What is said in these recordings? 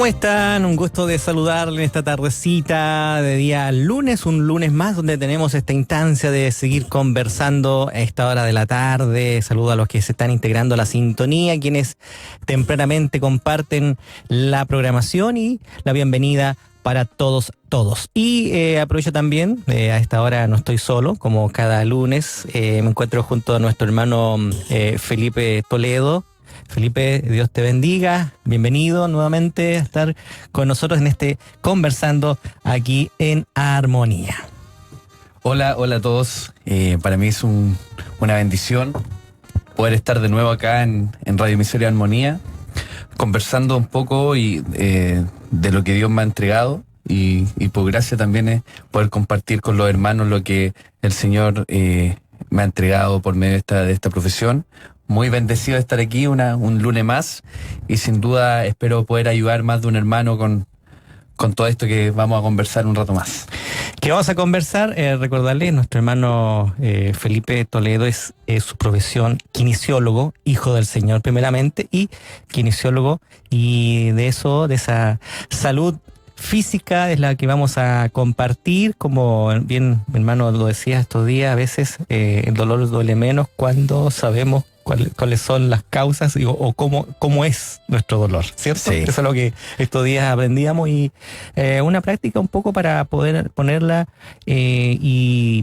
¿Cómo están? Un gusto de saludarle en esta tardecita de día lunes, un lunes más donde tenemos esta instancia de seguir conversando a esta hora de la tarde. Saludo a los que se están integrando a la sintonía, quienes tempranamente comparten la programación y la bienvenida para todos. Y aprovecho también, a esta hora no estoy solo, como cada lunes, me encuentro junto a nuestro hermano Felipe Toledo. Felipe, Dios te bendiga, bienvenido nuevamente a estar con nosotros en este Conversando aquí en Armonía. Hola a todos, para mí es una bendición poder estar de nuevo acá en Radio Emisoria Armonía, conversando un poco de lo que Dios me ha entregado y por gracia también es poder compartir con los hermanos lo que el Señor me ha entregado por medio de esta profesión. Muy bendecido de estar aquí un lunes más y sin duda espero poder ayudar más de un hermano con todo esto que vamos a conversar un rato más. Que vamos a conversar, recordarle, nuestro hermano Felipe Toledo es su profesión kinesiólogo, hijo del Señor primeramente, y kinesiólogo, y de esa salud física es la que vamos a compartir. Como bien mi hermano lo decía estos días, a veces el dolor duele menos cuando sabemos cuáles son las causas o cómo es nuestro dolor, ¿cierto? Sí. Eso es lo que estos días aprendíamos y una práctica un poco para poder ponerla y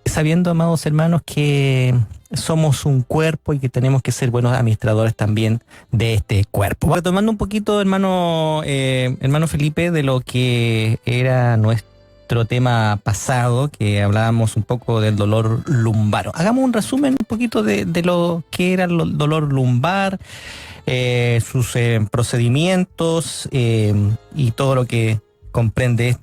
sabiendo, amados hermanos, que somos un cuerpo y que tenemos que ser buenos administradores también de este cuerpo. Retomando un poquito, hermano Felipe, de lo que era nuestro tema pasado, que hablábamos un poco del dolor lumbar. Hagamos un resumen un poquito de lo que era el dolor lumbar, sus procedimientos y todo lo que comprende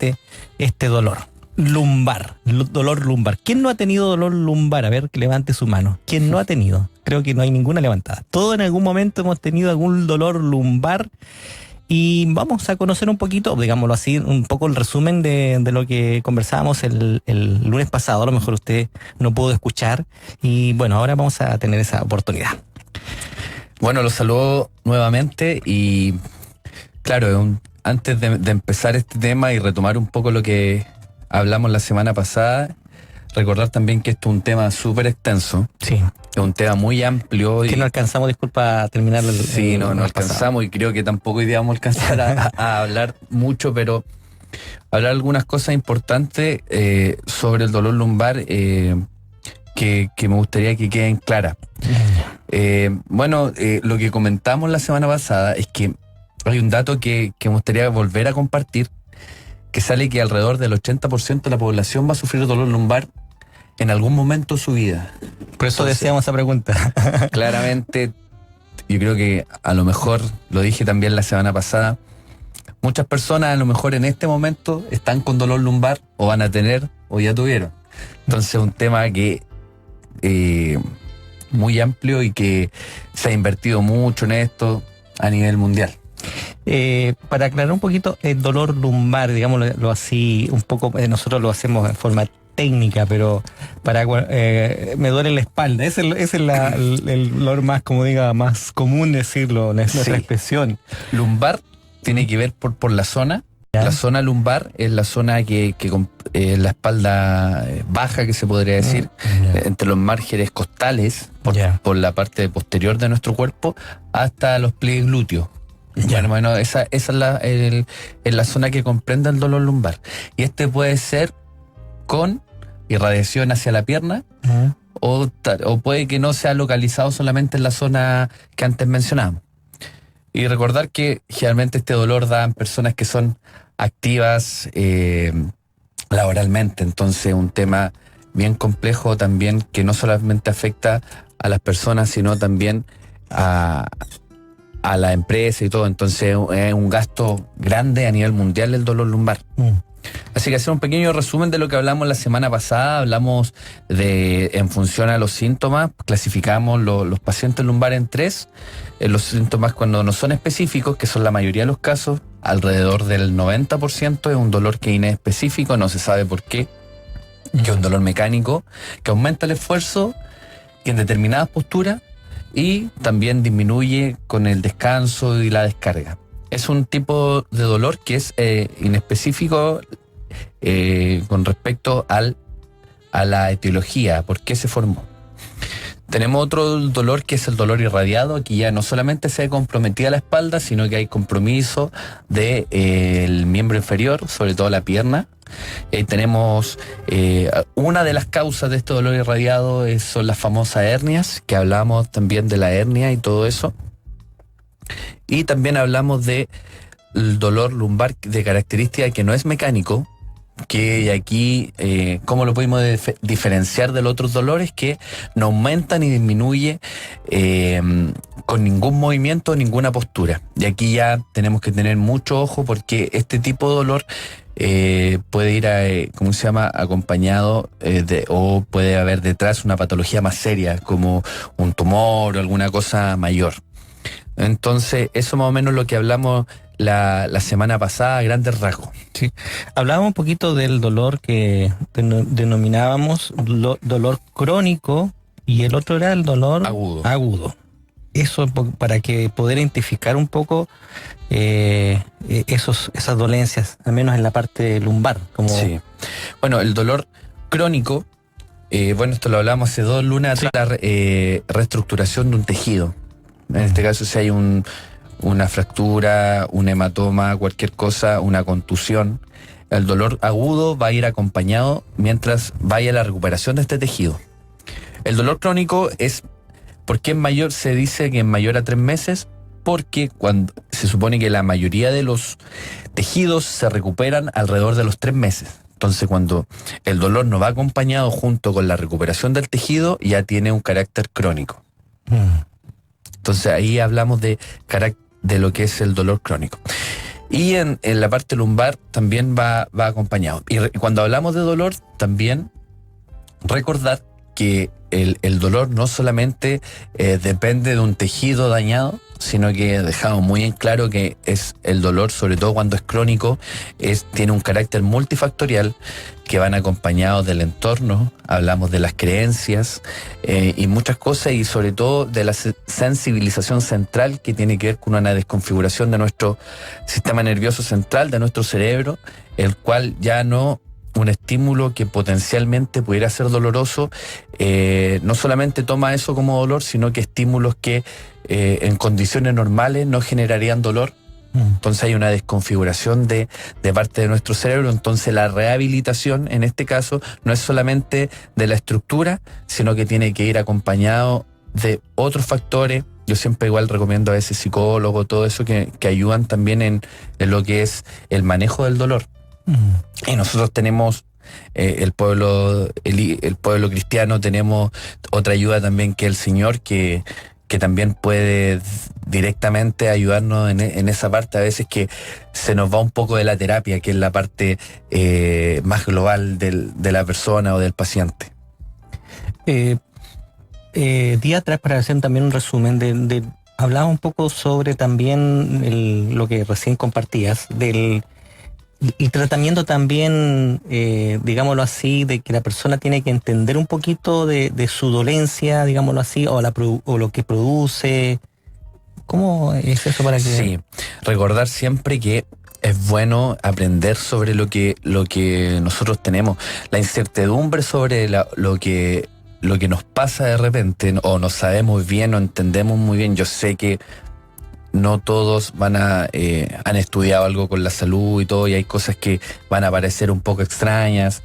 este dolor. Dolor lumbar. ¿Quién no ha tenido dolor lumbar? A ver, que levante su mano. ¿Quién no ha tenido? Creo que no hay ninguna levantada. Todos en algún momento hemos tenido algún dolor lumbar. Y vamos a conocer un poquito, digámoslo así, un poco el resumen de lo que conversábamos el lunes pasado. A lo mejor usted no pudo escuchar y bueno, ahora vamos a tener esa oportunidad. Bueno, los saludo nuevamente y claro, antes de empezar este tema y retomar un poco lo que hablamos la semana pasada, recordar también que esto es un tema súper extenso. Sí. Es un tema muy amplio. Que no alcanzamos, disculpa, a terminar el Sí, no alcanzamos y creo que tampoco hoy día vamos a alcanzar a hablar mucho, pero hablar algunas cosas importantes sobre el dolor lumbar que me gustaría que queden claras. Lo que comentamos la semana pasada es que hay un dato que me gustaría volver a compartir, que sale que alrededor del 80% de la población va a sufrir dolor lumbar en algún momento de su vida. Por eso decíamos esa pregunta. Claramente, yo creo que a lo mejor, lo dije también la semana pasada, muchas personas a lo mejor en este momento están con dolor lumbar o van a tener o ya tuvieron. Entonces es un tema que muy amplio y que se ha invertido mucho en esto a nivel mundial. Para aclarar un poquito, el dolor lumbar, digámoslo así, un poco, nosotros lo hacemos en forma técnica, pero me duele la espalda. Ese es el dolor más, como diga, más común decirlo, nuestra expresión. Lumbar tiene que ver por la zona. ¿Ya? La zona lumbar es la zona que la espalda baja, que se podría decir, entre los márgenes costales, por la parte posterior de nuestro cuerpo, hasta los pliegues glúteos. Bueno, esa es la zona que comprende el dolor lumbar. Y este puede ser con irradiación hacia la pierna, o puede que no sea localizado solamente en la zona que antes mencionábamos. Y recordar que generalmente este dolor da en personas que son activas laboralmente, entonces un tema bien complejo también, que no solamente afecta a las personas, sino también a la empresa y todo. Entonces es un gasto grande a nivel mundial el dolor lumbar. Así que hacer un pequeño resumen de lo que hablamos la semana pasada. Hablamos en función a los síntomas, clasificamos los pacientes lumbares en 3. Los síntomas, cuando no son específicos, que son la mayoría de los casos, alrededor del 90% es un dolor que es inespecífico, no se sabe por qué, que es un dolor mecánico, que aumenta el esfuerzo, que en determinadas posturas, y también disminuye con el descanso y la descarga. Es un tipo de dolor que es inespecífico con respecto a la etiología, por qué se formó. Tenemos otro dolor que es el dolor irradiado, que ya no solamente se comprometía la espalda, sino que hay compromiso del miembro inferior, sobre todo la pierna. Tenemos una de las causas de este dolor irradiado son las famosas hernias, que hablamos también de la hernia y todo eso. Y también hablamos de el dolor lumbar de característica que no es mecánico, que aquí, ¿cómo lo podemos diferenciar de los otros dolores? Que no aumentan ni disminuye con ningún movimiento, ninguna postura. Y aquí ya tenemos que tener mucho ojo porque este tipo de dolor puede ir, ¿cómo se llama?, acompañado o puede haber detrás una patología más seria, como un tumor o alguna cosa mayor. Entonces, eso más o menos lo que hablamos la semana pasada, a grandes rasgos. Sí. Hablábamos un poquito del dolor que denominábamos dolor crónico y el otro era el dolor agudo. Eso para que poder identificar un poco esas dolencias, al menos en la parte lumbar. Sí. Bueno, el dolor crónico, esto lo hablamos hace 2 lunes atrás, la reestructuración de un tejido. En este caso, si hay una fractura, un hematoma, cualquier cosa, una contusión, el dolor agudo va a ir acompañado mientras vaya la recuperación de este tejido. El dolor crónico ¿por qué es mayor? Se dice que es mayor a 3 meses, porque cuando se supone que la mayoría de los tejidos se recuperan alrededor de los 3 meses. Entonces, cuando el dolor no va acompañado junto con la recuperación del tejido, ya tiene un carácter crónico. Entonces ahí hablamos de lo que es el dolor crónico. Y en la parte lumbar también va acompañado. Y cuando hablamos de dolor, también recordar que el dolor no solamente depende de un tejido dañado, sino que dejamos muy en claro que es el dolor, sobre todo cuando es crónico, tiene un carácter multifactorial que van acompañados del entorno, hablamos de las creencias y muchas cosas, y sobre todo de la sensibilización central, que tiene que ver con una desconfiguración de nuestro sistema nervioso central, de nuestro cerebro, el cual ya no un estímulo que potencialmente pudiera ser doloroso, no solamente toma eso como dolor, sino que estímulos que en condiciones normales no generarían dolor. Entonces hay una desconfiguración de parte de nuestro cerebro. Entonces la rehabilitación en este caso no es solamente de la estructura, sino que tiene que ir acompañado de otros factores. Yo siempre igual recomiendo a veces psicólogo, todo eso que ayudan también en lo que es el manejo del dolor. Y nosotros tenemos el pueblo cristiano, tenemos otra ayuda también, que el Señor, que también puede directamente ayudarnos en esa parte. A veces que se nos va un poco de la terapia, que es la parte más global de la persona o del paciente. Día atrás, para hacer también un resumen, hablaba un poco sobre también lo que recién compartías, y tratamiento también, digámoslo así, de que la persona tiene que entender un poquito de su dolencia, digámoslo así, o lo que produce. ¿Cómo es eso para que...? Sí, recordar siempre que es bueno aprender sobre lo que nosotros tenemos. La incertidumbre sobre lo que nos pasa de repente, o no sabemos bien, o entendemos muy bien. Yo sé que no todos han estudiado algo con la salud y todo, y hay cosas que van a parecer un poco extrañas.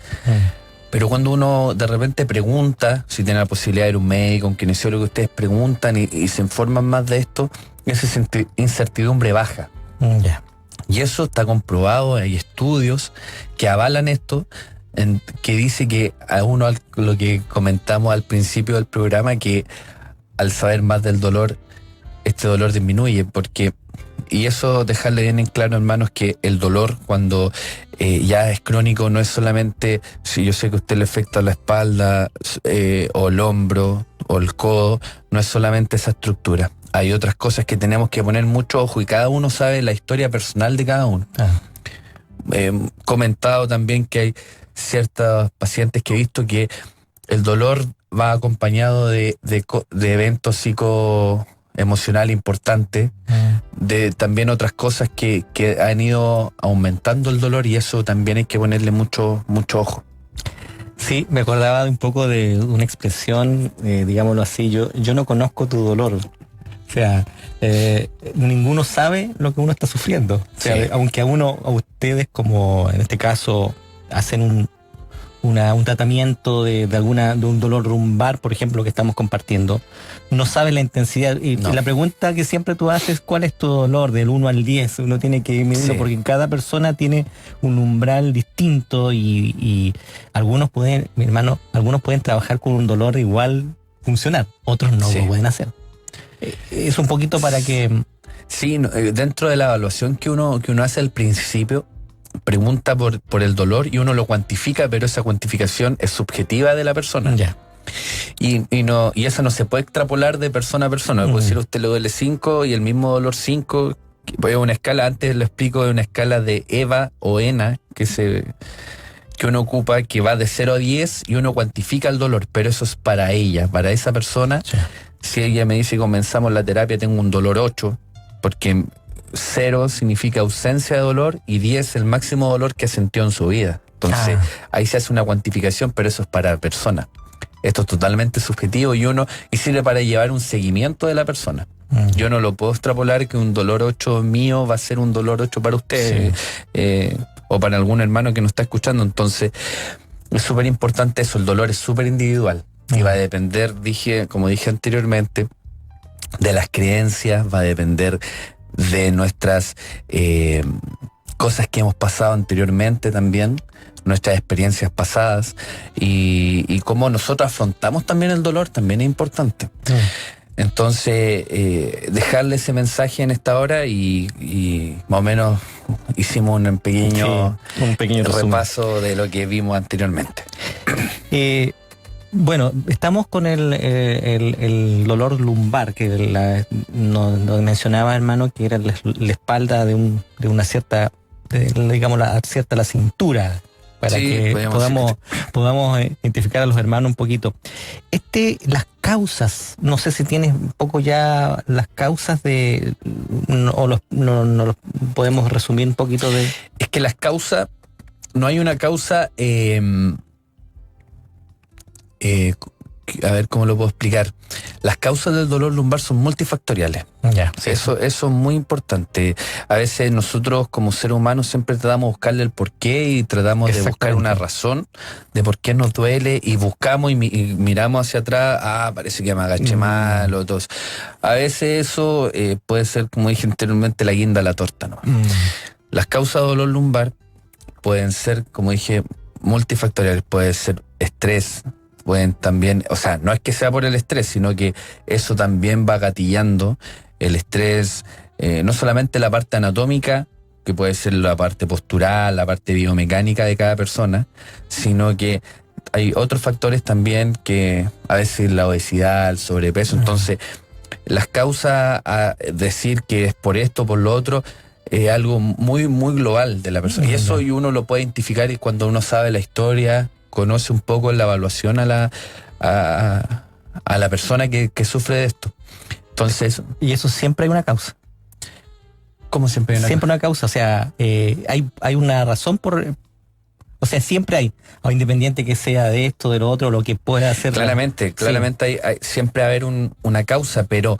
Pero cuando uno de repente pregunta, si tiene la posibilidad de ir a un médico, un kinesiólogo, ustedes preguntan y se informan más de esto, esa incertidumbre baja. Y eso está comprobado, hay estudios que avalan esto, que dice que a uno, lo que comentamos al principio del programa, que al saber más del dolor, este dolor disminuye, y eso dejarle bien en claro, hermanos, que el dolor cuando ya es crónico no es solamente, si yo sé que a usted le afecta la espalda o el hombro o el codo, no es solamente esa estructura. Hay otras cosas que tenemos que poner mucho ojo, y cada uno sabe la historia personal de cada uno. Comentado también que hay ciertos pacientes que he visto que el dolor va acompañado de eventos emocional importante, de también otras cosas que han ido aumentando el dolor, y eso también hay que ponerle mucho ojo. Sí, me acordaba un poco de una expresión, digámoslo así, yo no conozco tu dolor. O sea, ninguno sabe lo que uno está sufriendo. O sea, Sí. aunque a ustedes, como en este caso, hacen un tratamiento de un dolor lumbar, por ejemplo, que estamos compartiendo, no sabe la intensidad. Y No. la pregunta que siempre tú haces, ¿cuál es tu dolor? Del 1 al 10, uno tiene que ir midiendo, Sí. porque cada persona tiene un umbral distinto y algunos pueden, mi hermano, algunos pueden trabajar con un dolor igual funcional, otros no Sí. lo pueden hacer. Es un poquito para que... Sí, dentro de la evaluación que uno hace al principio, pregunta por el dolor y uno lo cuantifica, pero esa cuantificación es subjetiva de la persona. Ya. Y eso no se puede extrapolar de persona a persona. Puede decir, a usted le duele 5 y el mismo dolor 5. Voy a una escala, antes lo explico, de una escala de EVA o ENA que uno ocupa, que va de 0 a 10 y uno cuantifica el dolor, pero eso es para ella, para esa persona. Sí. Si ella me dice, comenzamos la terapia, tengo un dolor 8, porque 0 significa ausencia de dolor y 10 el máximo dolor que sintió en su vida. Entonces, ahí se hace una cuantificación, pero eso es para persona. Esto es totalmente subjetivo y sirve para llevar un seguimiento de la persona. Yo no lo puedo extrapolar que un dolor 8 mío va a ser un dolor 8 para usted, o para algún hermano que nos está escuchando. Entonces, es súper importante eso, el dolor es súper individual. Y va a depender, como dije anteriormente, de las creencias, va a depender de nuestras cosas que hemos pasado anteriormente también, nuestras experiencias pasadas, y cómo nosotros afrontamos también el dolor también es importante. Entonces, dejarle ese mensaje en esta hora y más o menos hicimos un pequeño resumen. repaso de lo que vimos anteriormente. Bueno, estamos con el dolor lumbar, que nos mencionaba, hermano, que era la espalda de una cierta, digamos, cierta la cintura, para Sí, que podamos identificar a los hermanos un poquito. Las causas, no sé si tienes un poco ya las causas no los podemos resumir un poquito de... Es que las causas, no hay una causa, a ver cómo lo puedo explicar. Las causas del dolor lumbar son multifactoriales. Ya. Eso es muy importante. A veces nosotros como seres humanos siempre tratamos de buscarle el porqué y tratamos de buscar una razón de por qué nos duele, y buscamos y miramos hacia atrás, parece que me agaché mal o todo. A veces eso puede ser, como dije anteriormente, la guinda a la torta, ¿no? Las causas de dolor lumbar pueden ser, como dije, multifactoriales. Puede ser estrés, pueden también, o sea, no es que sea por el estrés, sino que eso también va gatillando el estrés, no solamente la parte anatómica, que puede ser la parte postural, la parte biomecánica de cada persona, sino que hay otros factores también, que a veces la obesidad, el sobrepeso. Entonces, las causas, a decir que es por esto, por lo otro, es algo muy, muy global de la persona. Y eso uno lo puede identificar, y cuando uno sabe la historia, conoce un poco la evaluación a la persona que sufre de esto. Entonces, y eso siempre hay una causa. ¿Cómo siempre hay una Siempre una causa, o sea, hay una razón o sea, siempre hay, o independiente que sea de esto, de lo otro, lo que pueda hacer. Claramente hay siempre va a haber una causa, pero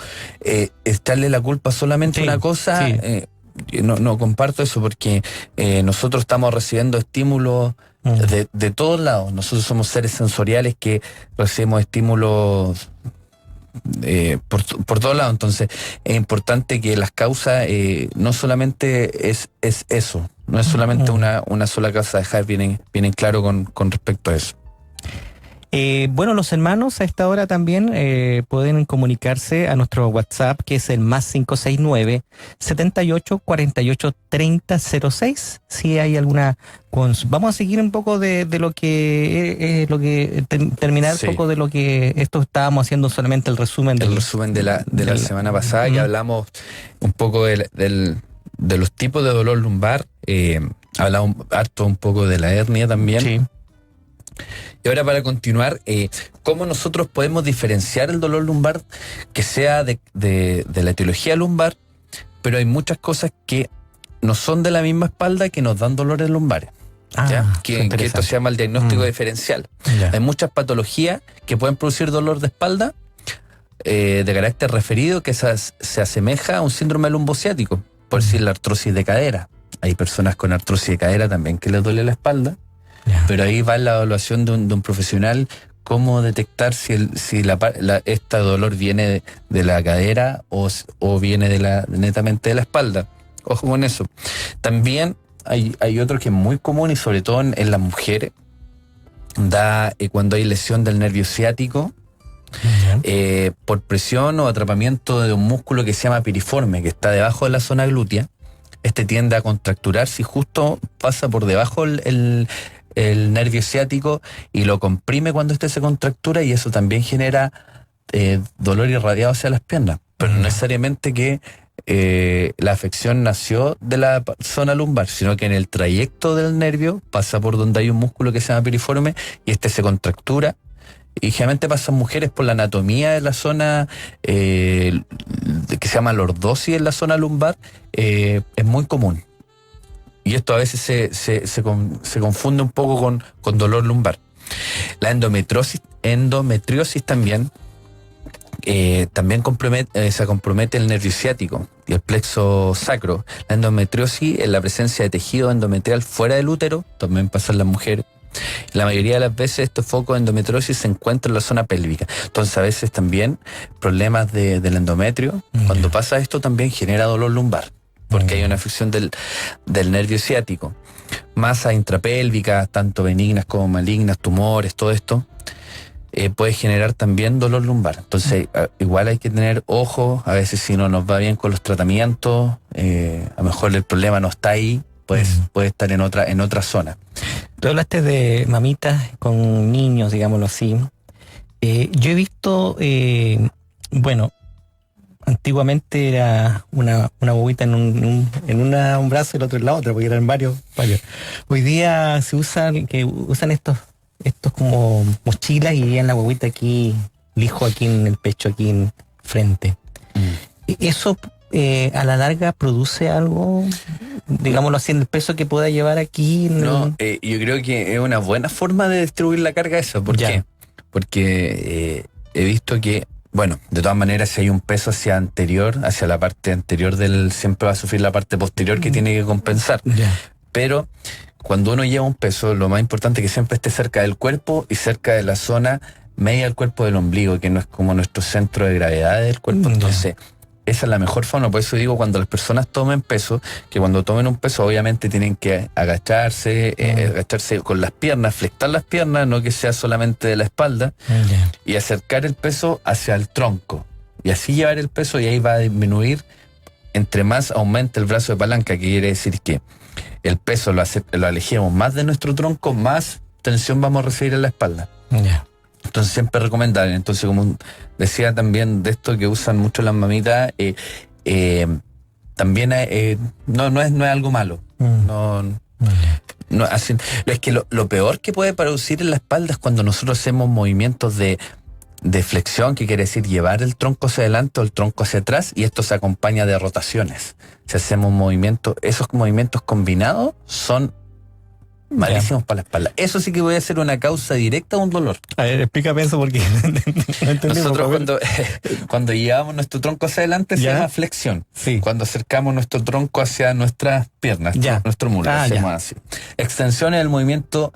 echarle la culpa solamente a una cosa, no comparto eso, porque nosotros estamos recibiendo estímulos de todos lados. Nosotros somos seres sensoriales que recibimos estímulos por todos lados. Entonces es importante que las causas no solamente es eso, no es solamente una sola causa, dejar bien en claro con respecto a eso. Bueno, los hermanos a esta hora también pueden comunicarse a nuestro WhatsApp, que es el +569 78 48 30 06. Si hay alguna... Vamos a seguir un poco de lo que terminar un poco de lo que esto estábamos haciendo, solamente el resumen de la semana pasada, que hablamos un poco de los tipos de dolor lumbar, hablamos harto un poco de la hernia también. Sí. Y ahora, para continuar, ¿cómo nosotros podemos diferenciar el dolor lumbar que sea de la etiología lumbar? Pero hay muchas cosas que no son de la misma espalda que nos dan dolores lumbares. Que esto se llama el diagnóstico diferencial. Hay muchas patologías que pueden producir dolor de espalda de carácter referido que se asemeja a un síndrome lumbociático, por decir la artrosis de cadera. Hay personas con artrosis de cadera también que les duele la espalda, pero ahí va la evaluación de un profesional, cómo detectar si este dolor viene de la cadera o viene netamente de la espalda. Ojo con eso. También hay otro que es muy común y sobre todo en las mujeres, cuando hay lesión del nervio ciático, por presión o atrapamiento de un músculo que se llama piriforme, que está debajo de la zona glútea. Este tiende a contracturarse y justo pasa por debajo el nervio ciático y lo comprime cuando este se contractura, y eso también genera dolor irradiado hacia las piernas, pero no necesariamente que la afección nació de la zona lumbar, sino que en el trayecto del nervio pasa por donde hay un músculo que se llama piriforme y este se contractura. Y generalmente pasan mujeres por la anatomía de la zona que se llama lordosis en la zona lumbar, es muy común. Y esto a veces se confunde un poco con dolor lumbar. La endometriosis también se compromete el nervio ciático y el plexo sacro. La endometriosis es la presencia de tejido endometrial fuera del útero, también pasa en las mujeres. La mayoría de las veces este foco de endometriosis se encuentra en la zona pélvica. Entonces a veces también problemas del endometrio, cuando pasa esto también genera dolor lumbar, porque hay una afección del nervio ciático. Masas intrapélvicas, tanto benignas como malignas, tumores, todo esto puede generar también dolor lumbar. Entonces igual hay que tener ojo, a veces si no nos va bien con los tratamientos, a lo mejor el problema no está ahí, pues puede estar en otra zona. Tú hablaste de mamitas con niños, digámoslo así. Yo he visto, antiguamente era una bobita en un brazo y el otro en la otra, porque eran varios. Hoy día se usan estos como mochilas y llevan la bobita aquí, el hijo aquí en el pecho, aquí en frente. Eso a la larga produce algo, digámoslo así, en el peso que pueda llevar aquí. No, yo creo que es una buena forma de distribuir la carga esa. ¿Por qué? Porque he visto que, de todas maneras, si hay un peso hacia la parte anterior siempre va a sufrir la parte posterior que tiene que compensar. Pero cuando uno lleva un peso, lo más importante es que siempre esté cerca del cuerpo y cerca de la zona media del cuerpo del ombligo, que no es como nuestro centro de gravedad del cuerpo. Entonces, esa es la mejor forma. Por eso digo, cuando las personas tomen peso, que cuando tomen un peso obviamente tienen que agacharse con las piernas, flexar las piernas, no que sea solamente de la espalda, y acercar el peso hacia el tronco. Y así llevar el peso, y ahí va a disminuir. Entre más aumenta el brazo de palanca, que quiere decir que el peso lo alejemos más de nuestro tronco, más tensión vamos a recibir en la espalda. Entonces siempre es recomendable. Entonces, como decía también de esto que usan mucho las mamitas, también no es algo malo. Es que lo peor que puede producir en la espalda es cuando nosotros hacemos movimientos de flexión, que quiere decir llevar el tronco hacia adelante o el tronco hacia atrás, y esto se acompaña de rotaciones. Si hacemos movimientos, esos movimientos combinados son malísimos para la espalda. Eso sí que puede ser una causa directa de un dolor. A ver, explícame eso porque no entendí. Nosotros cuando llevamos nuestro tronco hacia adelante se llama flexión. Sí. Cuando acercamos nuestro tronco hacia nuestras piernas, nuestro muslo, hacemos así. Extensión es el movimiento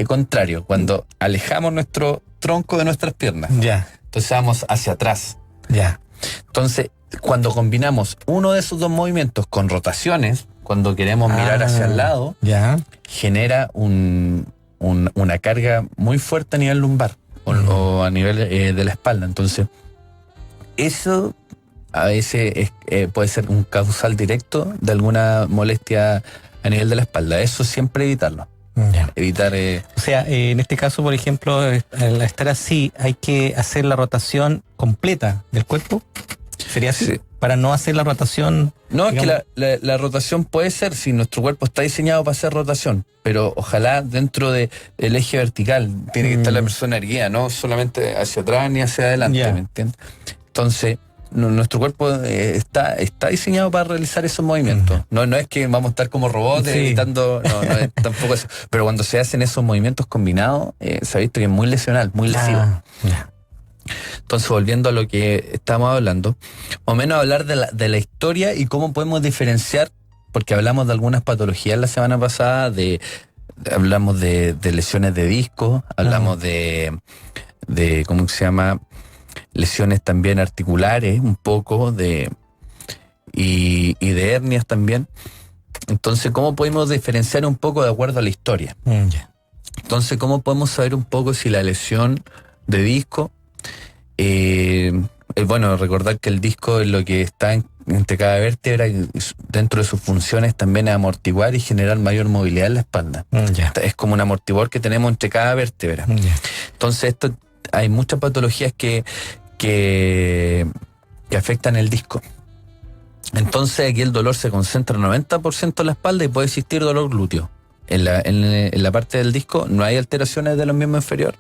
contrario, cuando alejamos nuestro tronco de nuestras piernas. Entonces vamos hacia atrás. Entonces, cuando combinamos uno de esos dos movimientos con rotaciones, cuando queremos mirar hacia el lado, genera una carga muy fuerte a nivel lumbar o a nivel de la espalda. Entonces, eso a veces puede ser un causal directo de alguna molestia a nivel de la espalda. Eso siempre evitarlo. Evitar. O sea, en este caso, por ejemplo, al estar así, hay que hacer la rotación completa del cuerpo. ¿Sería así? Sí. Para no hacer la rotación. No, digamos. es que la rotación puede ser, si nuestro cuerpo está diseñado para hacer rotación, pero ojalá dentro del eje vertical tiene que estar la persona erguida, no solamente hacia atrás ni hacia adelante, Ya. ¿me entiendes? Entonces, nuestro cuerpo está diseñado para realizar esos movimientos. No es que vamos a estar como robots Sí. evitando, no es tampoco eso. Pero cuando se hacen esos movimientos combinados, se ha visto que es muy lesional, muy lesivo. Ya. Entonces, volviendo a lo que estábamos hablando, más o menos hablar de la historia y cómo podemos diferenciar, porque hablamos de algunas patologías la semana pasada, hablamos de lesiones de disco, hablamos de ¿cómo se llama? Lesiones también articulares, un poco, y de hernias también. Entonces, ¿cómo podemos diferenciar un poco de acuerdo a la historia? Ya. Entonces, ¿cómo podemos saber un poco si la lesión de disco, bueno, recordar que el disco es lo que está entre cada vértebra y dentro de sus funciones también es amortiguar y generar mayor movilidad en la espalda. Ya. Es como un amortiguador que tenemos entre cada vértebra. Ya. Entonces, hay muchas patologías que afectan el disco. Entonces, aquí el dolor se concentra 90% en la espalda y puede existir dolor glúteo. En la parte del disco no hay alteraciones de los miembros inferiores.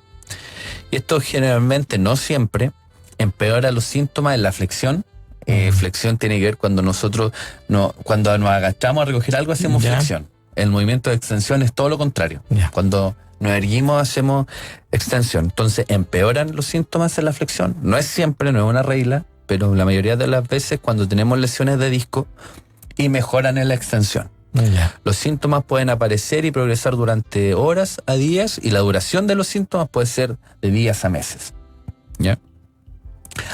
Y esto generalmente, no siempre, empeora los síntomas en la flexión. Flexión tiene que ver cuando cuando nos agachamos a recoger algo, hacemos flexión. El movimiento de extensión es todo lo contrario. Cuando nos erguimos, hacemos extensión. Entonces, empeoran los síntomas en la flexión. No es siempre, no es una regla, pero la mayoría de las veces cuando tenemos lesiones de disco, y mejoran en la extensión. Los síntomas pueden aparecer y progresar durante horas a días, y la duración de los síntomas puede ser de días a meses. ¿Ya?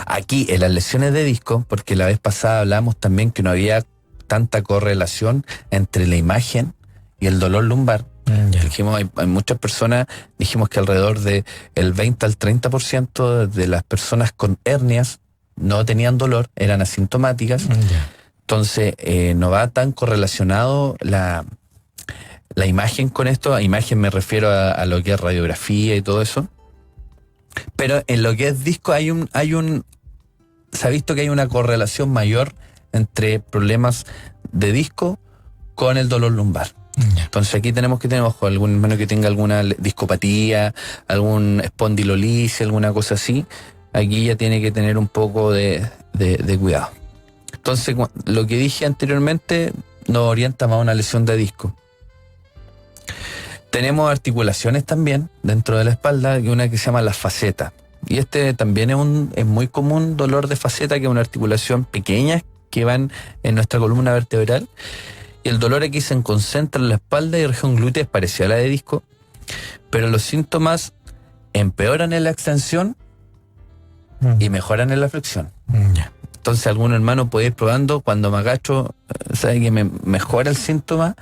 Aquí, en las lesiones de disco, porque la vez pasada hablamos también que no había tanta correlación entre la imagen y el dolor lumbar. Dijimos, hay muchas personas, dijimos que alrededor del 20 al 30% de las personas con hernias no tenían dolor, eran asintomáticas. Entonces, no va tan correlacionado la imagen con esto. A imagen me refiero a lo que es radiografía y todo eso. Pero en lo que es disco se ha visto que hay una correlación mayor entre problemas de disco con el dolor lumbar. Entonces aquí tenemos que tener ojo, algún hermano que tenga alguna discopatía, algún espondilolisis, alguna cosa así. Aquí ya tiene que tener un poco de cuidado. Entonces, lo que dije anteriormente nos orienta más a una lesión de disco. Tenemos articulaciones también dentro de la espalda, y una que se llama la faceta. Y este también es muy común dolor de faceta, que es una articulación pequeña que van en nuestra columna vertebral. Y el dolor aquí se concentra en la espalda y región glútea, es parecida a la de disco, pero los síntomas empeoran en la extensión y mejoran en la flexión. Entonces, algún hermano puede ir probando, cuando me agacho, sabe que me mejora el síntoma,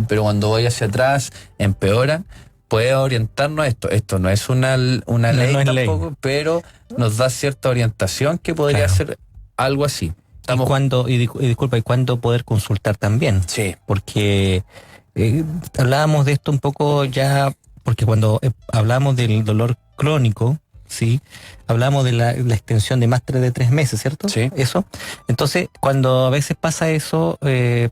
pero cuando voy hacia atrás, empeora. Puede orientarnos a esto. Esto no es una ley no es tampoco, ley, pero nos da cierta orientación que podría ser algo así. Disculpa, ¿y cuándo poder consultar también? Sí. Porque hablábamos de esto un poco ya, porque cuando hablamos del dolor crónico, ¿sí? Hablamos de la extensión de más de 3 meses, ¿cierto? Sí. Eso. Entonces, cuando a veces pasa eso,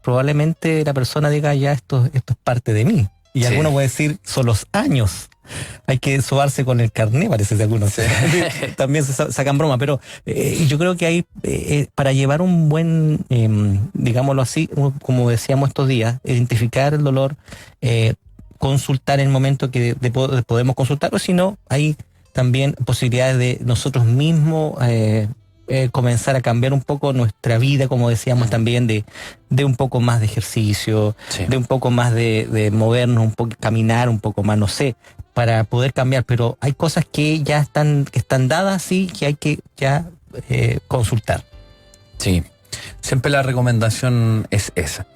probablemente la persona diga, ya esto es parte de mí. Y Sí. alguno puede decir, son los años. Hay que sobarse con el carné, parece de algunos. Sí. También se sacan broma, pero yo creo que hay, para llevar un buen, digámoslo así, como decíamos estos días, identificar el dolor, consultar en el momento que podemos consultar, o si no, hay también posibilidades de nosotros mismos comenzar a cambiar un poco nuestra vida, como decíamos también, de un poco más de ejercicio, Sí. de un poco más de movernos, un poco, caminar un poco más, no sé, para poder cambiar. Pero hay cosas que ya están dadas, sí, que hay que ya consultar. Sí, siempre la recomendación es esa.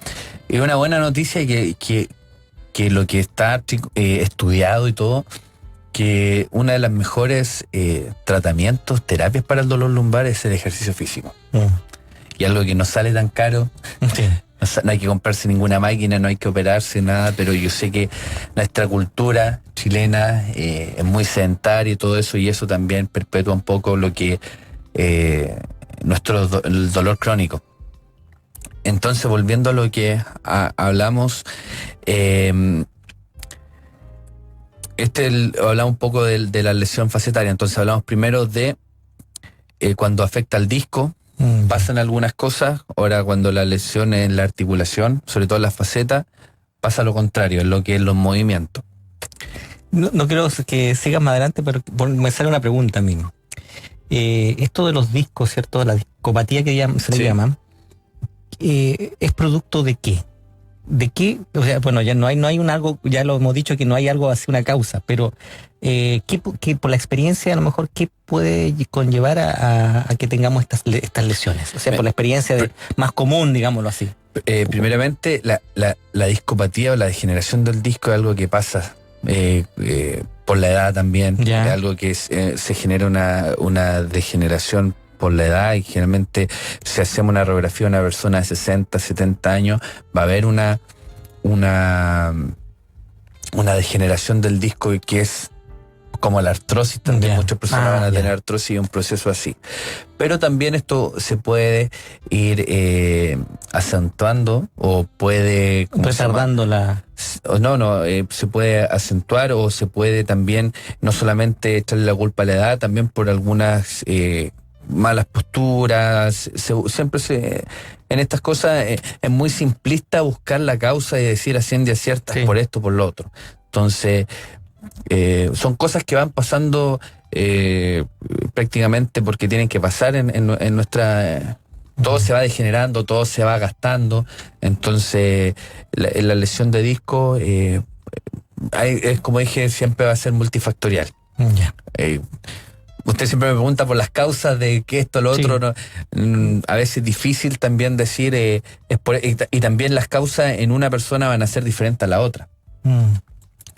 Y una buena noticia que lo que está estudiado y todo, que una de las mejores tratamientos, terapias para el dolor lumbar es el ejercicio físico. Y algo que no sale tan caro. Sí. No hay que comprarse ninguna máquina, no hay que operarse, nada, pero yo sé que nuestra cultura chilena es muy sedentaria y todo eso, y eso también perpetúa un poco lo que el dolor crónico. Entonces, volviendo a lo que hablamos, hablamos un poco de la lesión facetaria. Entonces hablamos primero de cuando afecta al disco, pasan algunas cosas. Ahora, cuando la lesión es en la articulación, sobre todo en las facetas, pasa lo contrario, en lo que es los movimientos. No quiero que sigas más adelante, pero me sale una pregunta a mí. Esto de los discos, ¿cierto? La discopatía que se le llama, ¿es producto de qué? ¿De qué? O sea, bueno, ya no hay un algo, ya lo hemos dicho que no hay algo así, una causa, pero ¿qué por la experiencia a lo mejor qué puede conllevar a que tengamos estas lesiones? O sea, por la experiencia más común, digámoslo así. Primeramente, la discopatía o la degeneración del disco es algo que pasa por la edad también. Ya. Es algo que se genera una degeneración por la edad, y generalmente si hacemos una radiografía de una persona de 60, 70 años, va a haber una degeneración del disco que es como la artrosis. También muchas personas van a tener artrosis y un proceso así. Pero también esto se puede ir acentuando o puede... retardando la... se puede acentuar, o se puede también no solamente echarle la culpa a la edad, también por algunas malas posturas. En estas cosas es muy simplista buscar la causa y decir a ciencia cierta por esto, por lo otro. Entonces, son cosas que van pasando prácticamente porque tienen que pasar en nuestra... todo se va degenerando, todo se va gastando. Entonces, la lesión de disco, es como dije, siempre va a ser multifactorial. Usted siempre me pregunta por las causas de que esto, lo otro. ¿No? A veces es difícil también decir, y también las causas en una persona van a ser diferentes a la otra.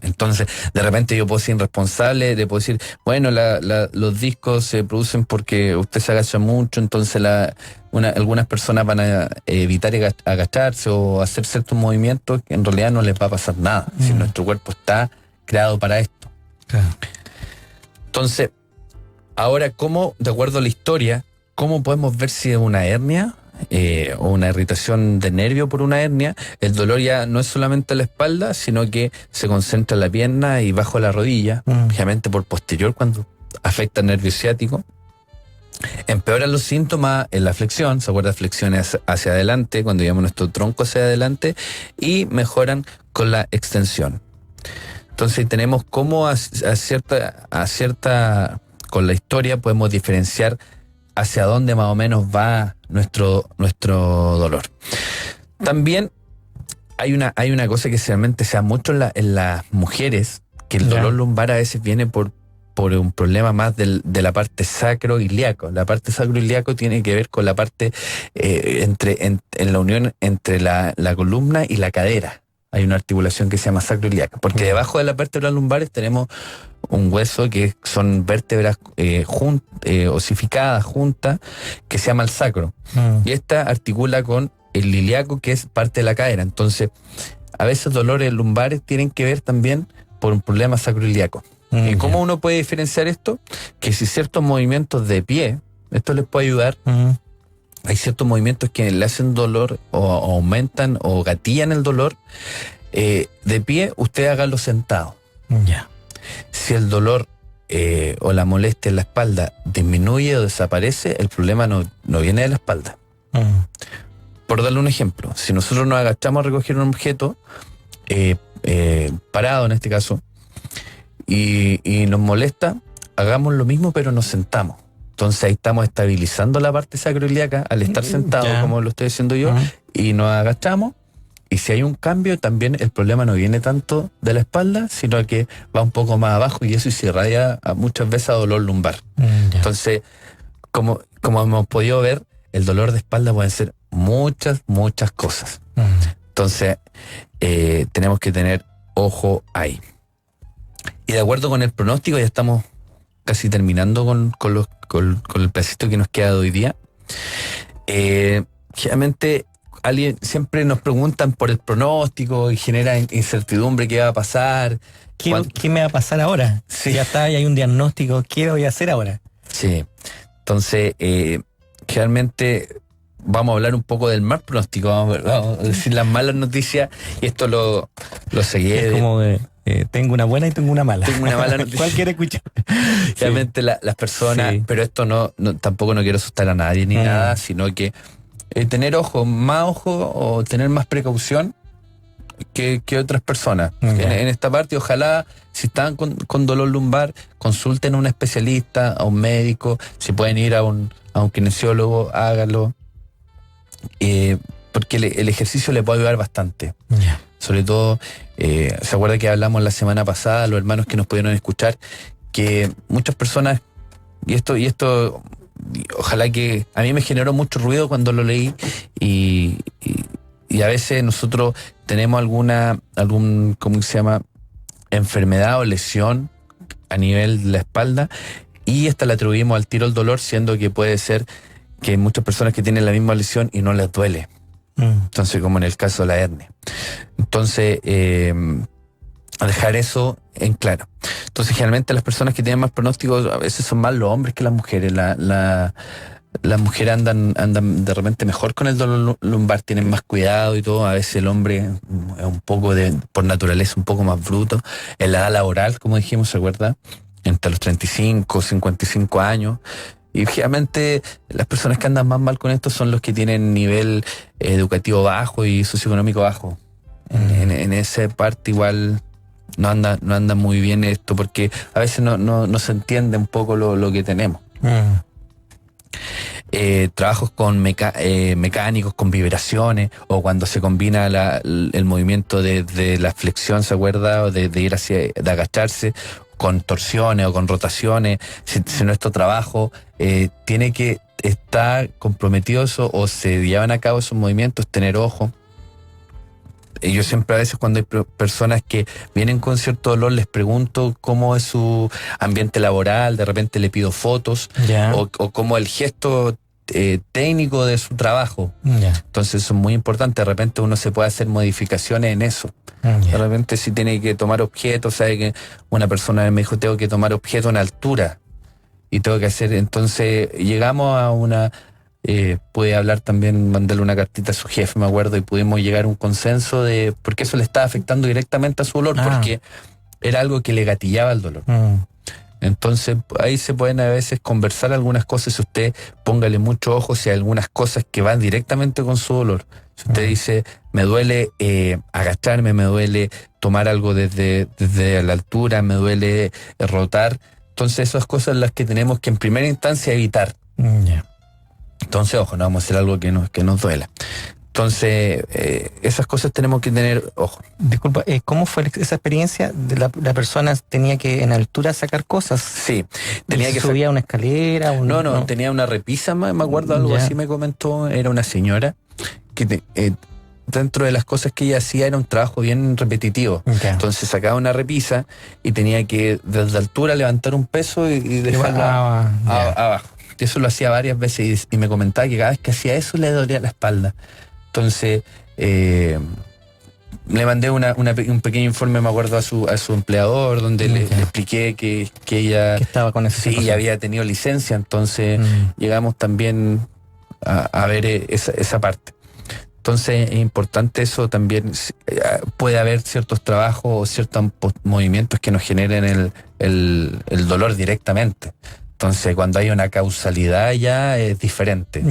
Entonces, de repente yo puedo ser irresponsable, puedo decir, bueno, los discos se producen porque usted se agacha mucho, entonces algunas personas van a evitar agacharse o hacer ciertos movimientos que en realidad no les va a pasar nada, si nuestro cuerpo está creado para esto. Claro. Entonces, ahora, ¿cómo, de acuerdo a la historia, cómo podemos ver si es una hernia o una irritación de nervio por una hernia? El dolor ya no es solamente en la espalda, sino que se concentra en la pierna y bajo la rodilla, obviamente por posterior cuando afecta el nervio ciático. Empeoran los síntomas en la flexión, ¿se acuerda? Flexiones hacia adelante, cuando llevamos nuestro tronco hacia adelante, y mejoran con la extensión. Entonces tenemos cómo a cierta con la historia podemos diferenciar hacia dónde más o menos va nuestro dolor. También hay una cosa que realmente se da mucho en las mujeres, que el dolor lumbar a veces viene por un problema más de la parte sacroiliaco. La parte sacroiliaco tiene que ver con la parte en la unión entre la columna y la cadera. Hay una articulación que se llama sacroiliaca, porque debajo de las vértebras lumbares tenemos un hueso que son vértebras osificadas juntas, que se llama el sacro. Y esta articula con el ilíaco, que es parte de la cadera. Entonces, a veces dolores lumbares tienen que ver también por un problema sacroiliaco. ¿Y cómo uno puede diferenciar esto? Que si ciertos movimientos de pie, esto les puede ayudar. Hay ciertos movimientos que le hacen dolor o aumentan o gatillan el dolor. De pie, usted hágalo sentado. Si el dolor o la molestia en la espalda disminuye o desaparece, el problema no viene de la espalda. Por darle un ejemplo, si nosotros nos agachamos a recoger un objeto parado en este caso, y nos molesta, hagamos lo mismo pero nos sentamos. Entonces ahí estamos estabilizando la parte sacroiliaca al estar sentado, como lo estoy diciendo yo, y nos agachamos. Y si hay un cambio, también el problema no viene tanto de la espalda, sino que va un poco más abajo, y eso se irradia muchas veces a dolor lumbar. Entonces, como hemos podido ver, el dolor de espalda puede ser muchas cosas. Entonces, tenemos que tener ojo ahí. Y de acuerdo con el pronóstico, ya estamos casi terminando con el pedacito que nos queda de hoy día. Generalmente siempre nos preguntan por el pronóstico y genera incertidumbre. ¿Qué va a pasar? ¿Qué me va a pasar ahora? Sí. Ya está, ya hay un diagnóstico. ¿Qué voy a hacer ahora? Sí. Entonces, generalmente vamos a hablar un poco del mal pronóstico, vamos a decir las malas noticias, y esto lo seguí. Es como tengo una buena y tengo una mala. Tengo una mala noticia. ¿Cuál quiere escuchar? Realmente las personas, Sí. pero esto tampoco no quiero asustar a nadie ni nada, sino que tener más ojo o tener más precaución que otras personas. En esta parte, ojalá, si están con dolor lumbar, consulten a un especialista, a un médico, si pueden ir a un kinesiólogo, háganlo, porque el ejercicio le puede ayudar bastante. Ya. Sobre todo, ¿se acuerda que hablamos la semana pasada, los hermanos que nos pudieron escuchar, que muchas personas, y esto ojalá que a mí me generó mucho ruido cuando lo leí, y a veces nosotros tenemos ¿cómo se llama?, enfermedad o lesión a nivel de la espalda, y esta la atribuimos al tiro al dolor, siendo que puede ser que hay muchas personas que tienen la misma lesión y no les duele. Entonces, como en el caso de la hernia. Entonces, dejar eso en claro. Entonces, generalmente las personas que tienen más pronósticos a veces son más los hombres que las mujeres. Las mujeres andan de repente mejor con el dolor lumbar, tienen más cuidado y todo. A veces el hombre es un poco por naturaleza un poco más bruto. En la edad laboral, como dijimos, ¿se acuerda? Entre los 35, 55 años. Y generalmente las personas que andan más mal con esto son los que tienen nivel educativo bajo y socioeconómico bajo. En esa parte igual no anda muy bien esto, porque a veces no se entiende un poco lo que tenemos. Trabajos con mecánicos, con vibraciones, o cuando se combina el movimiento de la flexión, ¿se acuerda? O de ir de agacharse, con torsiones o con rotaciones. Si nuestro trabajo tiene que estar comprometido o se llevan a cabo esos movimientos, tener ojo. Yo siempre a veces cuando hay personas que vienen con cierto dolor les pregunto cómo es su ambiente laboral, de repente le pido fotos, o cómo el gesto técnico de su trabajo. Entonces eso es muy importante. De repente uno se puede hacer modificaciones en eso. De repente si tiene que tomar objetos, sabe que una persona me dijo tengo que tomar objetos en altura y tengo que hacer, entonces llegamos a una puede hablar también, mandarle una cartita a su jefe, me acuerdo, y pudimos llegar a un consenso porque eso le estaba afectando directamente a su dolor, porque era algo que le gatillaba el dolor. Entonces ahí se pueden a veces conversar algunas cosas. Si usted póngale mucho ojo si hay algunas cosas que van directamente con su dolor. Si usted dice me duele agacharme, me duele tomar algo desde la altura, me duele rotar, entonces esas cosas las que tenemos que en primera instancia evitar. Entonces, ojo, no vamos a hacer algo que nos duela. Entonces, esas cosas tenemos que tener ojo. Disculpa, ¿cómo fue esa experiencia? De la persona tenía que en altura sacar cosas. Sí, tenía que subía una escalera. No, tenía una repisa, me acuerdo, algo así me comentó. Era una señora que dentro de las cosas que ella hacía era un trabajo bien repetitivo. Entonces sacaba una repisa y tenía que desde altura levantar un peso y dejarlo abajo. Y eso lo hacía varias veces y me comentaba que cada vez que hacía eso le dolía la espalda. Entonces le mandé un pequeño informe, me acuerdo, a su empleador, donde le expliqué que ella que estaba con esa ya había tenido licencia. Entonces llegamos también a ver esa parte. Entonces es importante eso también. Puede haber ciertos trabajos o ciertos movimientos que nos generen el dolor directamente. Entonces, cuando hay una causalidad ya es diferente.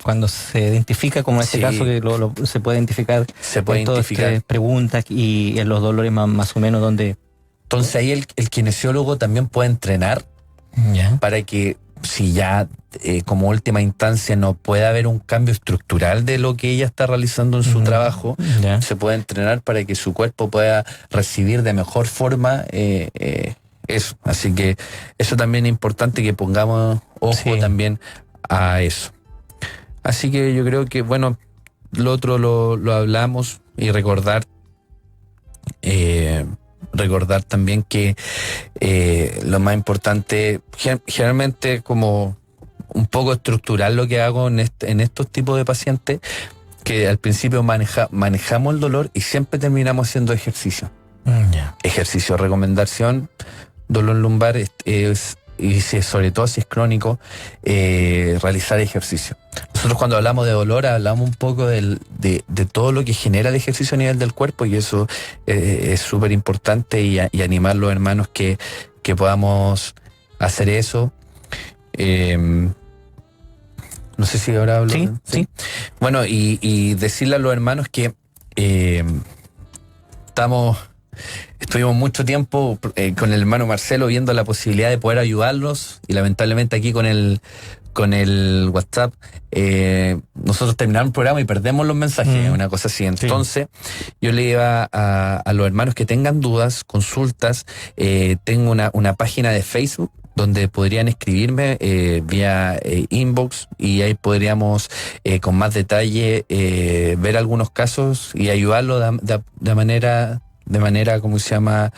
Cuando se identifica, como en este caso, que se puede identificar. Se puede identificar. Preguntas y en los dolores más o menos donde... Entonces ahí el kinesiólogo también puede entrenar para que si ya como última instancia no puede haber un cambio estructural de lo que ella está realizando en su trabajo, se puede entrenar para que su cuerpo pueda recibir de mejor forma eso. Así que eso también es importante que pongamos ojo también a eso. Así que yo creo que, bueno, lo otro lo hablamos, y recordar también que lo más importante, generalmente como un poco estructural lo que hago en estos tipos de pacientes, que al principio manejamos el dolor y siempre terminamos haciendo ejercicio. Ejercicio, recomendación, dolor lumbar es sobre todo si es crónico, realizar ejercicio. Nosotros cuando hablamos de dolor hablamos un poco de todo lo que genera el ejercicio a nivel del cuerpo, y eso es súper importante, y animar a los hermanos que podamos hacer eso. No sé si ahora hablo. Sí. Bueno, y decirle a los hermanos que estuvimos mucho tiempo con el hermano Marcelo viendo la posibilidad de poder ayudarlos, y lamentablemente aquí con el WhatsApp nosotros terminamos el programa y perdemos los mensajes, una cosa así. Entonces yo le iba a los hermanos que tengan dudas, consultas, tengo una página de Facebook donde podrían escribirme vía inbox, y ahí podríamos con más detalle ver algunos casos y ayudarlo de manera, ¿cómo se llama?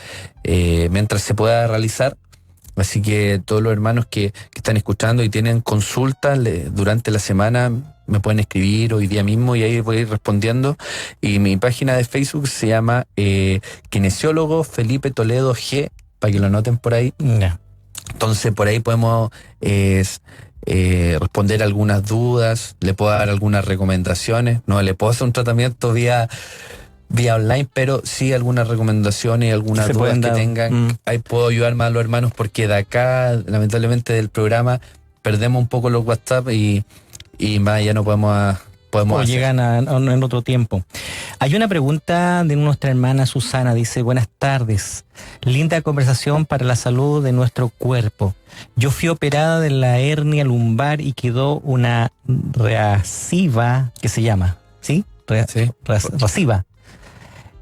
Mientras se pueda realizar. Así que todos los hermanos que están escuchando y tienen consultas durante la semana, me pueden escribir hoy día mismo, y ahí voy a ir respondiendo. Y mi página de Facebook se llama Kinesiólogo Felipe Toledo G, para que lo anoten por ahí. Yeah. Entonces por ahí podemos responder algunas dudas, le puedo dar algunas recomendaciones. No le puedo hacer un tratamiento vía online, pero sí algunas recomendaciones y algunas dudas que tengan. Ahí puedo ayudar más a los hermanos, porque de acá, lamentablemente, del programa perdemos un poco los WhatsApp y más ya no podemos o llegan en otro tiempo. Hay una pregunta de nuestra hermana Susana, dice: buenas tardes, linda conversación para la salud de nuestro cuerpo. Yo fui operada de la hernia lumbar y quedó una reactiva, que se llama, ¿sí? Reactiva.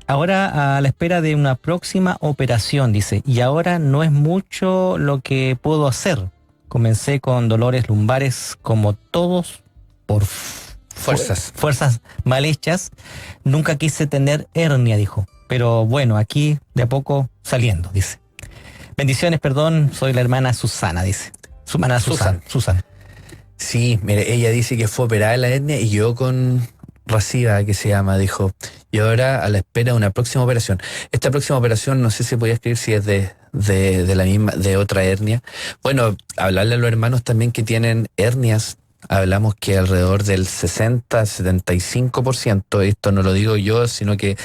Ahora a la espera de una próxima operación, dice, y ahora no es mucho lo que puedo hacer. Comencé con dolores lumbares como todos por fuerzas mal hechas. Nunca quise tener hernia, dijo. Pero bueno, aquí de a poco saliendo, dice. Bendiciones, perdón, soy la hermana Susana, dice. Su hermana Susan. Sí, mire, ella dice que fue operada de la hernia y yo con Rasiva, que se llama, dijo. Y ahora a la espera de una próxima operación. Esta próxima operación, no sé si podía escribir si es de la misma, de otra hernia. Bueno, hablarle a los hermanos también que tienen hernias. Hablamos que alrededor del 60-75%, esto no lo digo yo, sino que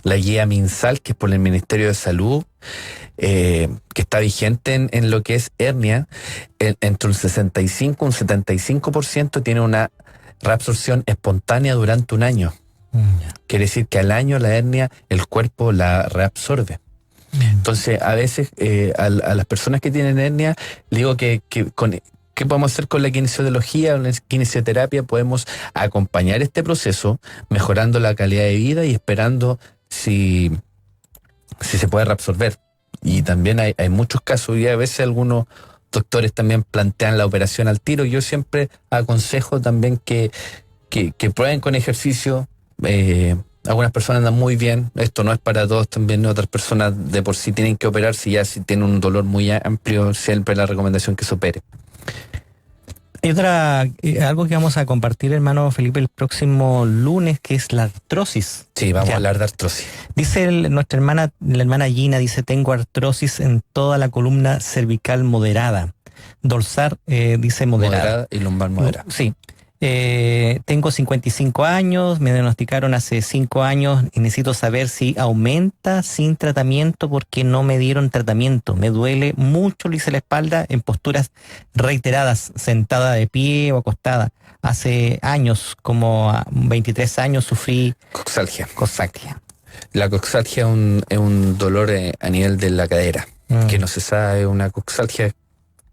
la guía MinSal, que es por el Ministerio de Salud, que está vigente en lo que es hernia, entre un 65 y un 75% tiene una reabsorción espontánea durante un año. Quiere decir que al año la hernia, el cuerpo la reabsorbe. Entonces, a veces a las personas que tienen hernia, le digo que ¿qué podemos hacer con la kinesiología o la kinesioterapia? Podemos acompañar este proceso, mejorando la calidad de vida y esperando si se puede reabsorber. Y también hay muchos casos, y a veces algunos doctores también plantean la operación al tiro. Yo siempre aconsejo también que prueben con ejercicio. Algunas personas andan muy bien, esto no es para todos, también otras personas de por sí tienen que operarse, ya si tienen un dolor muy amplio, siempre la recomendación que se opere. Hay algo que vamos a compartir, hermano Felipe, el próximo lunes, que es la artrosis. Sí, vamos a hablar de artrosis. Dice nuestra hermana, la hermana Gina, dice: tengo artrosis en toda la columna cervical moderada. Dorsal, dice moderada. Y lumbar moderada. Sí. Tengo 55 años, me diagnosticaron hace 5 años y necesito saber si aumenta sin tratamiento, porque no me dieron tratamiento. Me duele mucho, le hice la espalda en posturas reiteradas, sentada de pie o acostada. Hace años, como a 23 años, sufrí coxalgia. La coxalgia es un dolor a nivel de la cadera, que no se sabe, una coxalgia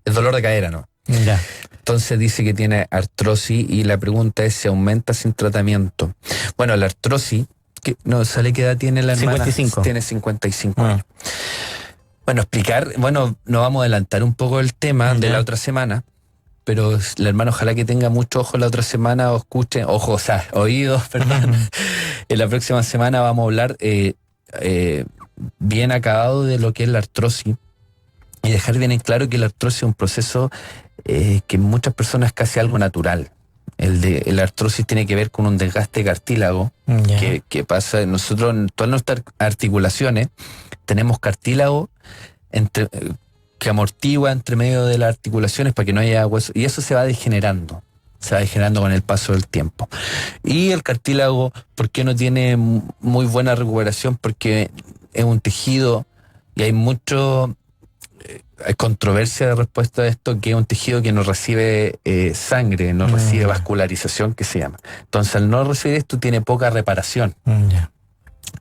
es dolor de cadera, ¿no? Ya. Entonces dice que tiene artrosis, y la pregunta es si aumenta sin tratamiento. Bueno, la artrosis, que no sale qué edad tiene la hermana. 55. Tiene 55 años. Bueno, nos vamos a adelantar un poco el tema de la otra semana, pero la hermana ojalá que tenga mucho ojo la otra semana, o escuche, oídos, perdón. En la próxima semana vamos a hablar bien acabado de lo que es la artrosis, y dejar bien en claro que la artrosis es un proceso que en muchas personas es casi algo natural. La artrosis tiene que ver con un desgaste de cartílago que pasa. Nosotros en todas nuestras articulaciones tenemos cartílago que amortigua entre medio de las articulaciones para que no haya hueso, y eso se va degenerando con el paso del tiempo. Y el cartílago, ¿por qué no tiene muy buena recuperación? Porque es un tejido y hay controversia de respuesta a esto, que es un tejido que no recibe sangre, no recibe vascularización, que se llama. Entonces, al no recibir esto, tiene poca reparación.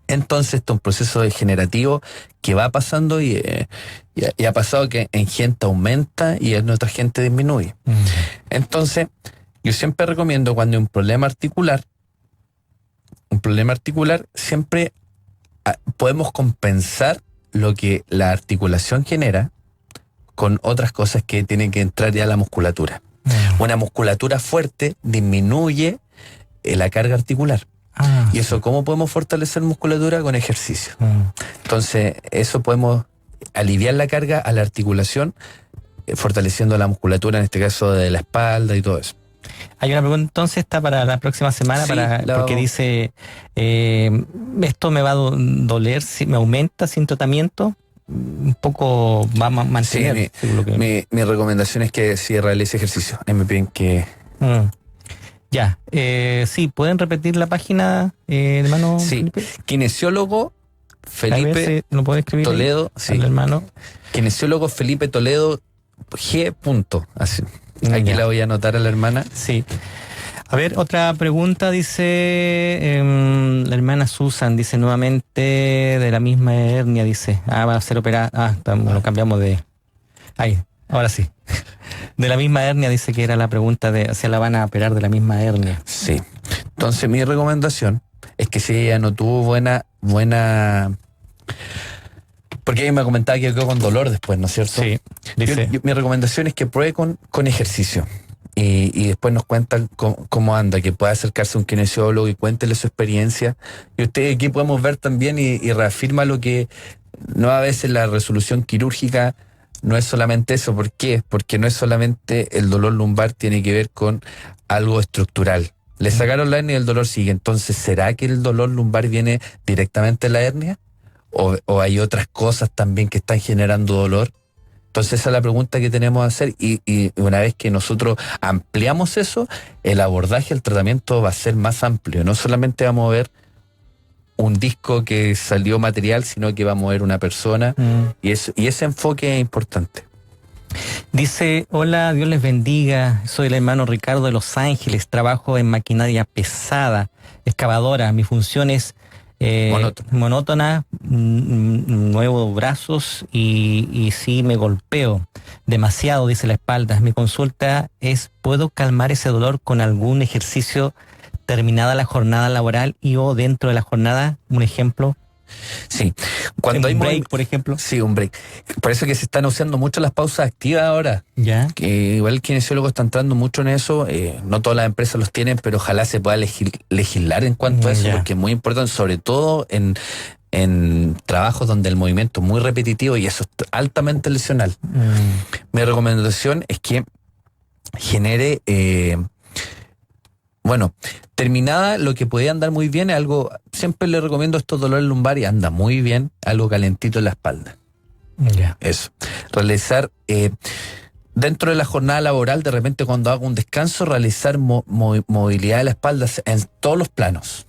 Entonces, esto es un proceso degenerativo que va pasando y ha pasado que en gente aumenta y en otra gente disminuye. Entonces, yo siempre recomiendo, cuando hay un problema articular, siempre podemos compensar lo que la articulación genera con otras cosas que tienen que entrar ya a la musculatura. Una musculatura fuerte disminuye la carga articular. Y eso, ¿cómo podemos fortalecer musculatura? Con ejercicio. Entonces, eso podemos aliviar la carga a la articulación, fortaleciendo la musculatura, en este caso de la espalda y todo eso. Hay una pregunta, entonces, está para la próxima semana, Sí, porque dice, ¿esto me va a doler si me aumenta sin tratamiento? Un poco va a mantener. Sí, mi recomendación es que si realice ejercicio. Me piden que... Ya, sí, ¿pueden repetir la página, hermano? Sí, Felipe? Kinesiólogo Felipe ¿lo puede escribir Toledo, ahí, sí. al hermano? Kinesiólogo Felipe Toledo G. Así. Aquí Ya. la voy a anotar a la hermana. Sí. A ver, otra pregunta, dice la hermana Susan, dice nuevamente de la misma hernia, dice, va a ser operada, lo cambiamos de... Ahí, ahora sí. De la misma hernia, dice que era la pregunta de si la van a operar de la misma hernia. Sí. Entonces, mi recomendación es que si ella no tuvo buena... Porque ella me comentaba que quedó con dolor después, ¿no es cierto? Sí, dice... Mi recomendación es que pruebe con ejercicio. Y después nos cuentan cómo anda, que pueda acercarse a un kinesiólogo y cuéntele su experiencia. Y ustedes aquí podemos ver también y reafirma lo que no, a veces la resolución quirúrgica no es solamente eso. ¿Por qué? Porque no es solamente el dolor lumbar, tiene que ver con algo estructural. Le sacaron la hernia y el dolor sigue. Entonces, ¿será que el dolor lumbar viene directamente de la hernia? ¿O hay otras cosas también que están generando dolor? Entonces esa es la pregunta que tenemos que hacer, y una vez que nosotros ampliamos eso, el abordaje, el tratamiento va a ser más amplio. No solamente vamos a ver un disco que salió material, sino que vamos a ver una persona, y ese enfoque es importante. Dice, hola, Dios les bendiga, soy el hermano Ricardo de Los Ángeles, trabajo en maquinaria pesada, excavadora, mi función es monótona, nuevo brazos y sí me golpeo demasiado, dice la espalda. Mi consulta es, ¿puedo calmar ese dolor con algún ejercicio terminada la jornada laboral y o dentro de la jornada? Un ejemplo. Sí, cuando hay un break, por ejemplo. Sí, un break. Por eso que se están usando mucho las pausas activas ahora. Ya. Que igual el kinesiólogo está entrando mucho en eso. No todas las empresas los tienen, pero ojalá se pueda legislar en cuanto a eso, porque es muy importante, sobre todo en trabajos donde el movimiento es muy repetitivo y eso es altamente lesional. Mi recomendación es que genere... terminada lo que puede andar muy bien es algo, siempre le recomiendo estos dolores lumbares, anda muy bien, algo calentito en la espalda. Eso. Realizar, dentro de la jornada laboral, de repente cuando hago un descanso, realizar movilidad de la espalda en todos los planos.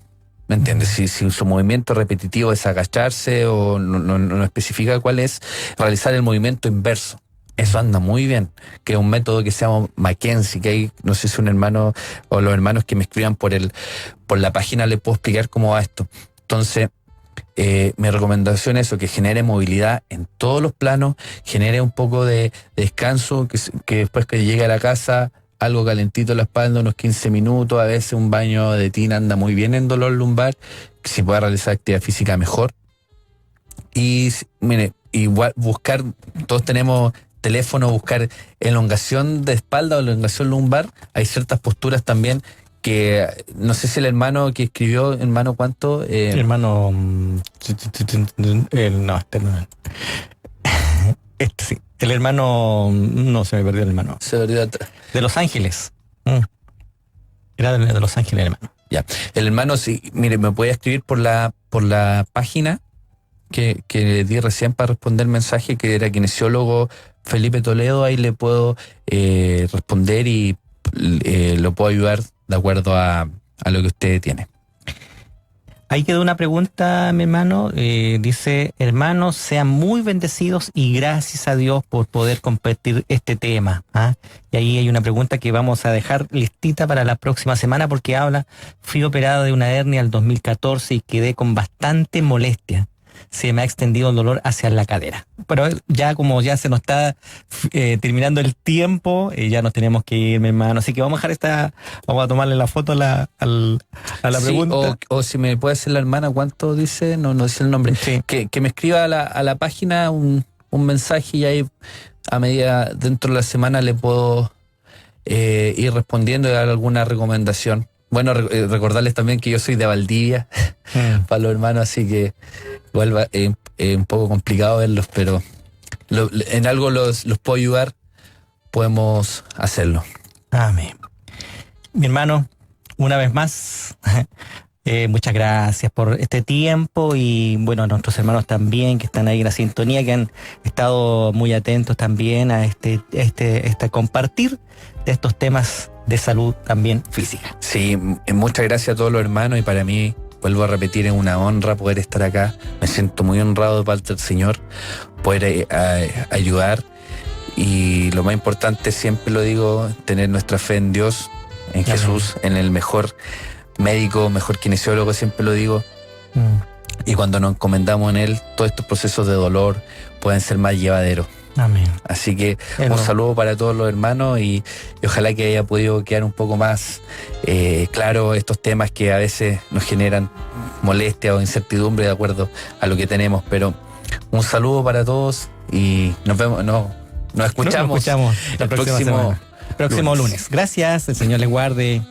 ¿Me entiendes? Si su movimiento repetitivo es agacharse o no especifica cuál es, realizar el movimiento inverso. Eso anda muy bien, que es un método que se llama Mackenzie, que hay, no sé si un hermano o los hermanos que me escriban por la página les puedo explicar cómo va esto. Entonces, mi recomendación es eso, que genere movilidad en todos los planos, genere un poco de descanso, que después que llegue a la casa, algo calentito en la espalda, unos 15 minutos, a veces un baño de tina anda muy bien en dolor lumbar, que si pueda realizar actividad física mejor. Y mire, igual buscar, todos tenemos teléfono, buscar elongación de espalda o elongación lumbar. Hay ciertas posturas también que, no sé si el hermano que escribió, hermano, ¿cuánto? Hermano, no, sí. El hermano, no, se me perdió el hermano. Se perdió atrás. De Los Ángeles. Era de Los Ángeles, hermano. Ya. El hermano, sí, mire, me puede escribir por la página que di recién para responder el mensaje, que era kinesiólogo Felipe Toledo, ahí le puedo responder y lo puedo ayudar de acuerdo a lo que usted tiene. Ahí quedó una pregunta, mi hermano. Dice: hermanos, sean muy bendecidos y gracias a Dios por poder compartir este tema. ¿Ah? Y ahí hay una pregunta que vamos a dejar listita para la próxima semana, porque habla: fui operado de una hernia el 2014 y quedé con bastante molestia. Se me ha extendido el dolor hacia la cadera. Pero ya como ya se nos está terminando el tiempo, ya nos tenemos que ir, mi hermano. Así que vamos a dejar vamos a tomarle la foto a la Sí, pregunta. o si me puede hacer la hermana, ¿cuánto dice? No dice el nombre. Sí. Que me escriba a la página un mensaje y ahí a medida dentro de la semana le puedo ir respondiendo y dar alguna recomendación. Bueno, recordarles también que yo soy de Valdivia, para los hermanos, así que igual un poco complicado verlos, pero en algo los puedo ayudar, podemos hacerlo. Amén. Mi hermano, una vez más, muchas gracias por este tiempo, y bueno, a nuestros hermanos también que están ahí en la sintonía, que han estado muy atentos también a este compartir de estos temas de salud también física. Sí, muchas gracias a todos los hermanos, y para mí, vuelvo a repetir, es una honra poder estar acá. Me siento muy honrado de parte del Señor poder ayudar, y lo más importante, siempre lo digo, tener nuestra fe en Dios, en Jesús, en el mejor médico, mejor kinesiólogo, siempre lo digo. Y cuando nos encomendamos en Él, todos estos procesos de dolor pueden ser más llevaderos. Amén. Así que un saludo para todos los hermanos, y ojalá que haya podido quedar un poco más claro estos temas que a veces nos generan molestia o incertidumbre de acuerdo a lo que tenemos. Pero un saludo para todos y nos vemos, nos escuchamos el próximo lunes. Gracias, el Señor le guarde.